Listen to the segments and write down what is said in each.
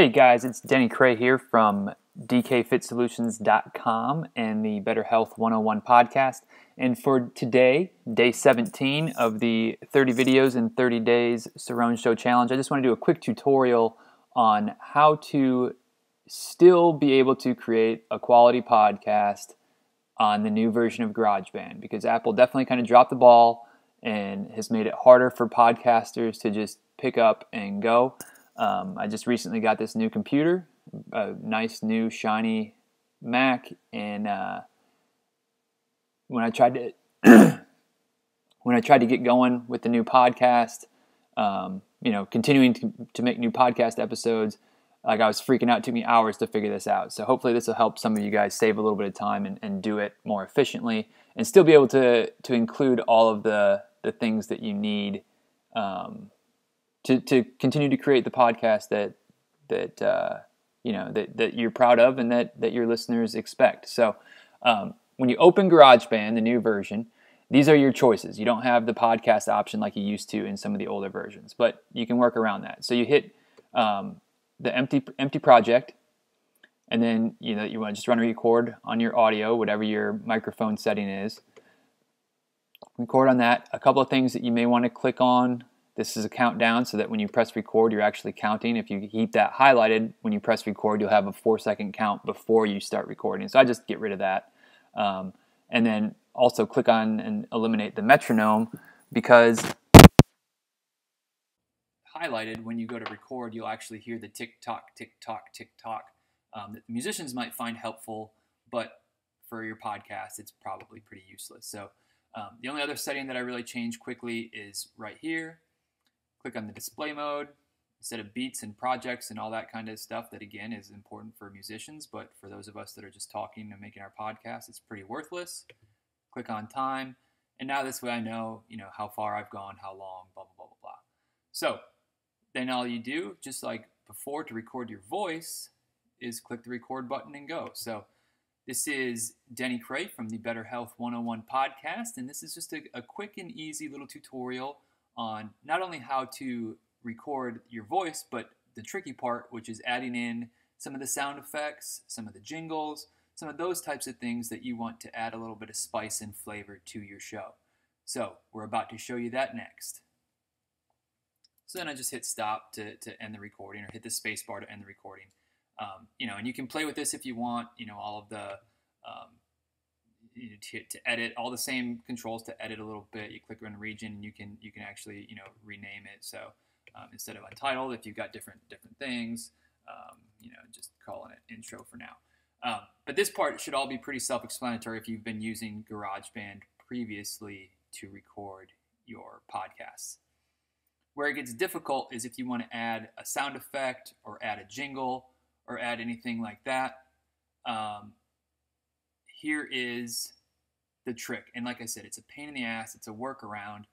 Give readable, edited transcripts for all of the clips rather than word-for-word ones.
Hey guys, it's Denny Krahe here from dkfitsolutions.com and the Better Health 101 podcast. And for today, day 17 of the 30 videos in 30 days Surround Show challenge, I just want to do a quick tutorial on how to still be able to create a quality podcast on the new version of GarageBand, because Apple definitely kind of dropped the ball and has made it harder for podcasters to just pick up and go. I just recently got this new computer, a nice new shiny Mac, and when I tried to get going with the new podcast, continuing to make new podcast episodes, like I was freaking out. It took me hours to figure this out. So hopefully this will help some of you guys save a little bit of time and do it more efficiently, and still be able to include all of the things that you need to continue to create the podcast that you're proud of and that your listeners expect. So when you open GarageBand, the new version, these are your choices. You don't have the podcast option like you used to in some of the older versions, but you can work around that. So you hit the empty project, and then you want to just run a record on your audio, whatever your microphone setting is. Record on that. A couple of things that you may want to click on. This is a countdown, so that when you press record, you're actually counting. If you keep that highlighted, when you press record, you'll have a 4-second count before you start recording. So I just get rid of that. And then also click on and eliminate the metronome, because highlighted, when you go to record, you'll actually hear the tick-tock, tick-tock, tick-tock that the musicians might find helpful, but for your podcast, it's probably pretty useless. So the only other setting that I really change quickly is right here. Click on the display mode instead of beats and projects and all that kind of stuff that, again, is important for musicians, but for those of us that are just talking and making our podcast, it's pretty worthless. Click on time, and now this way I know, how far I've gone, how long, blah, blah, blah, blah, blah. So then all you do, just like before, to record your voice, is click the record button and go. So this is Denny Krahe from the Better Health 101 podcast, and this is just a quick and easy little tutorial on not only how to record your voice, but the tricky part, which is adding in some of the sound effects, some of the jingles, some of those types of things that you want to add a little bit of spice and flavor to your show. So we're about to show you that next. So then I just hit stop to end the recording, or hit the space bar to end the recording. And you can play with this if you want, all of the to edit, all the same controls to edit a little bit. You click on region, and you can actually rename it. So instead of untitled, if you've got different things, just calling it intro for now. But this part should all be pretty self-explanatory if you've been using GarageBand previously to record your podcasts. Where it gets difficult is if you want to add a sound effect, or add a jingle, or add anything like that. Here is the trick. And like I said, it's a pain in the ass. It's a workaround.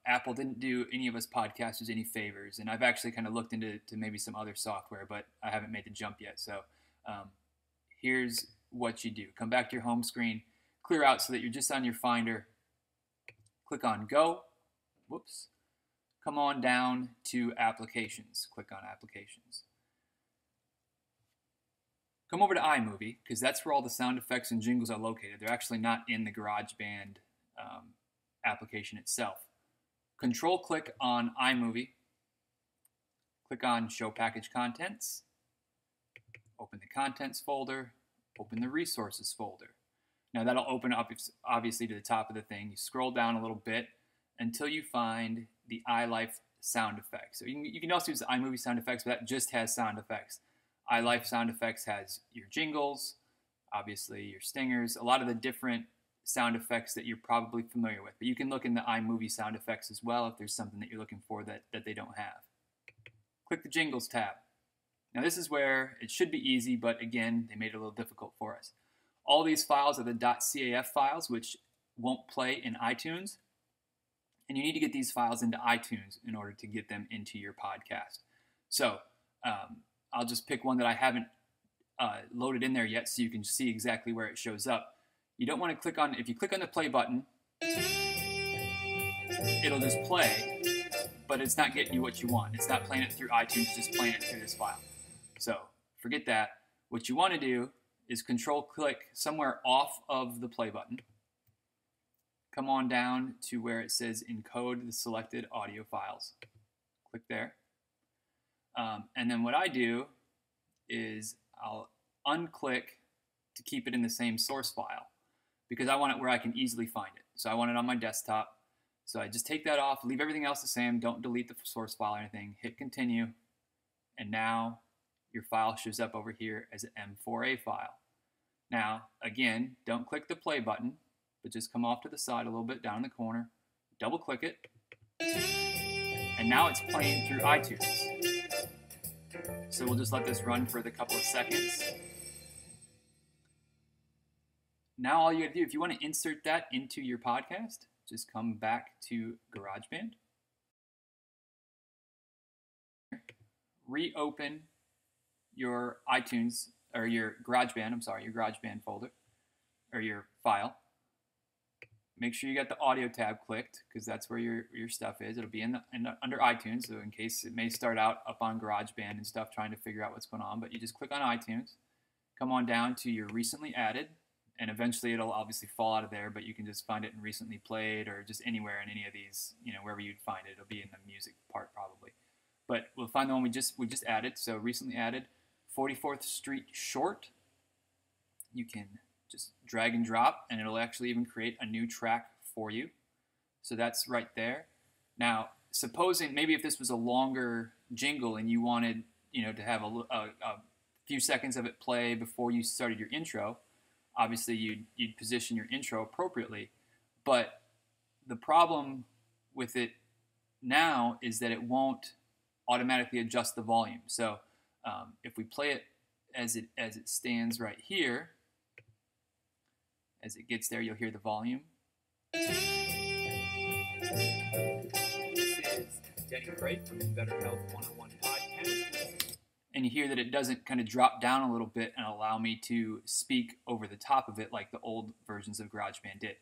Apple didn't do any of us podcasters any favors. And I've actually kind of looked into maybe some other software, but I haven't made the jump yet. So here's what you do. Come back to your home screen, clear out so that you're just on your Finder. Click on Go. Whoops. Come on down to Applications. Click on Applications. Come over to iMovie, because that's where all the sound effects and jingles are located. They're actually not in the GarageBand application itself. Control-click on iMovie. Click on Show Package Contents. Open the Contents folder. Open the Resources folder. Now that'll open up, obviously, to the top of the thing. You scroll down a little bit until you find the iLife sound effects. So you can also use the iMovie sound effects, but that just has sound effects. iLife sound effects has your jingles, obviously your stingers, a lot of the different sound effects that you're probably familiar with. But you can look in the iMovie sound effects as well if there's something that you're looking for that they don't have. Click the Jingles tab. Now this is where it should be easy, but again, they made it a little difficult for us. All these files are the .caf files, which won't play in iTunes. And you need to get these files into iTunes in order to get them into your podcast. So I'll just pick one that I haven't loaded in there yet, so you can see exactly where it shows up. You don't want to click on, if you click on the play button, it'll just play, but it's not getting you what you want. It's not playing it through iTunes, it's just playing it through this file. So forget that. What you want to do is control click somewhere off of the play button. Come on down to where it says encode the selected audio files. Click there. And then what I do is I'll unclick to keep it in the same source file because I want it where I can easily find it. So I want it on my desktop. So I just take that off, leave everything else the same, don't delete the source file or anything, hit continue, and now your file shows up over here as an M4A file. Now, again, don't click the play button, but just come off to the side a little bit down in the corner, double click it, and now it's playing through iTunes. So we'll just let this run for the couple of seconds. Now all you gotta do, if you want to insert that into your podcast, just come back to GarageBand. Reopen your iTunes, or your GarageBand, your GarageBand folder, or your file. Make sure you got the audio tab clicked, because that's where your stuff is. It'll be under iTunes, so in case it may start out up on GarageBand and stuff, trying to figure out what's going on, but you just click on iTunes, come on down to your recently added, and eventually it'll obviously fall out of there, but you can just find it in recently played or just anywhere in any of these, wherever you'd find it. It'll be in the music part probably. But we'll find the one we just added. So recently added, 44th Street Short. You can just drag and drop, and it'll actually even create a new track for you. So that's right there. Now, supposing maybe if this was a longer jingle and you wanted, to have a few seconds of it play before you started your intro, obviously you'd position your intro appropriately. But the problem with it now is that it won't automatically adjust the volume. So if we play it as it stands right here, as it gets there, you'll hear the volume. This is Denny Krahe from the Better Health 101 podcast. And you hear that it doesn't kind of drop down a little bit and allow me to speak over the top of it like the old versions of GarageBand did.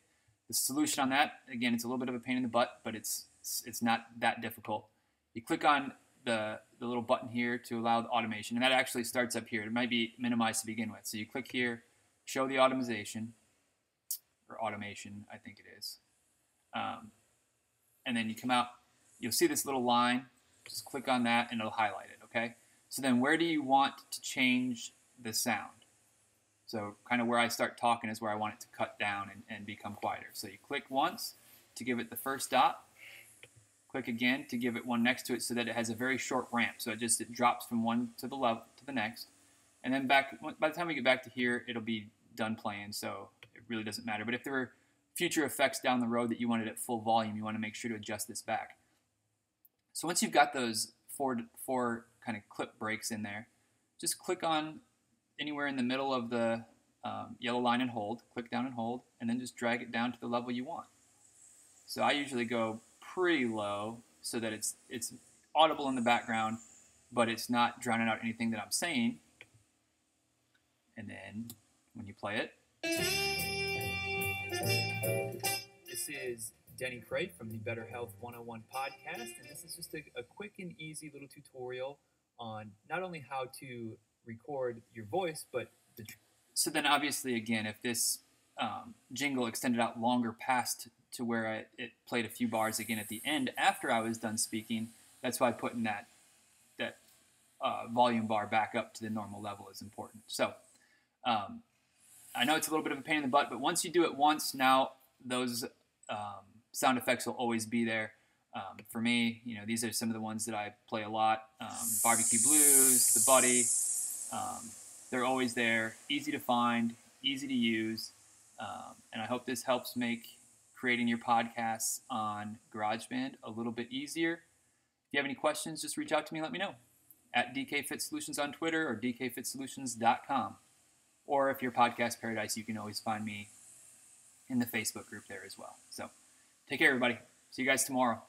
The solution on that, again, it's a little bit of a pain in the butt, but it's not that difficult. You click on the little button here to allow the automation, and that actually starts up here. It might be minimized to begin with. So you click here, show the automation, I think it is. And then you come out, you'll see this little line, just click on that and it'll highlight it, okay? So then where do you want to change the sound? So kind of where I start talking is where I want it to cut down and become quieter. So you click once to give it the first dot, click again to give it one next to it so that it has a very short ramp. So it drops from one to the level to the next. And then by the time we get back to here, it'll be done playing, so it really doesn't matter. But if there were future effects down the road that you wanted at full volume, you want to make sure to adjust this back. So once you've got those four kind of clip breaks in there, just click on anywhere in the middle of the yellow line and hold, click down and hold, and then just drag it down to the level you want. So I usually go pretty low so that it's audible in the background, but it's not drowning out anything that I'm saying. And then when you play it, this is Denny Krahe from the Better Health 101 podcast, and this is just a quick and easy little tutorial on not only how to record your voice, but so then obviously again, if this jingle extended out longer past to where it played a few bars again at the end after I was done speaking, that's why putting that volume bar back up to the normal level is important. So I know it's a little bit of a pain in the butt, but once you do it once, now those sound effects will always be there. For me, these are some of the ones that I play a lot. Barbecue Blues, The Buddy, they're always there, easy to find, easy to use, and I hope this helps make creating your podcasts on GarageBand a little bit easier. If you have any questions, just reach out to me and let me know at DKFitSolutions on Twitter or DKFitSolutions.com. Or if you're Podcast Paradise, you can always find me in the Facebook group there as well. So take care, everybody. See you guys tomorrow.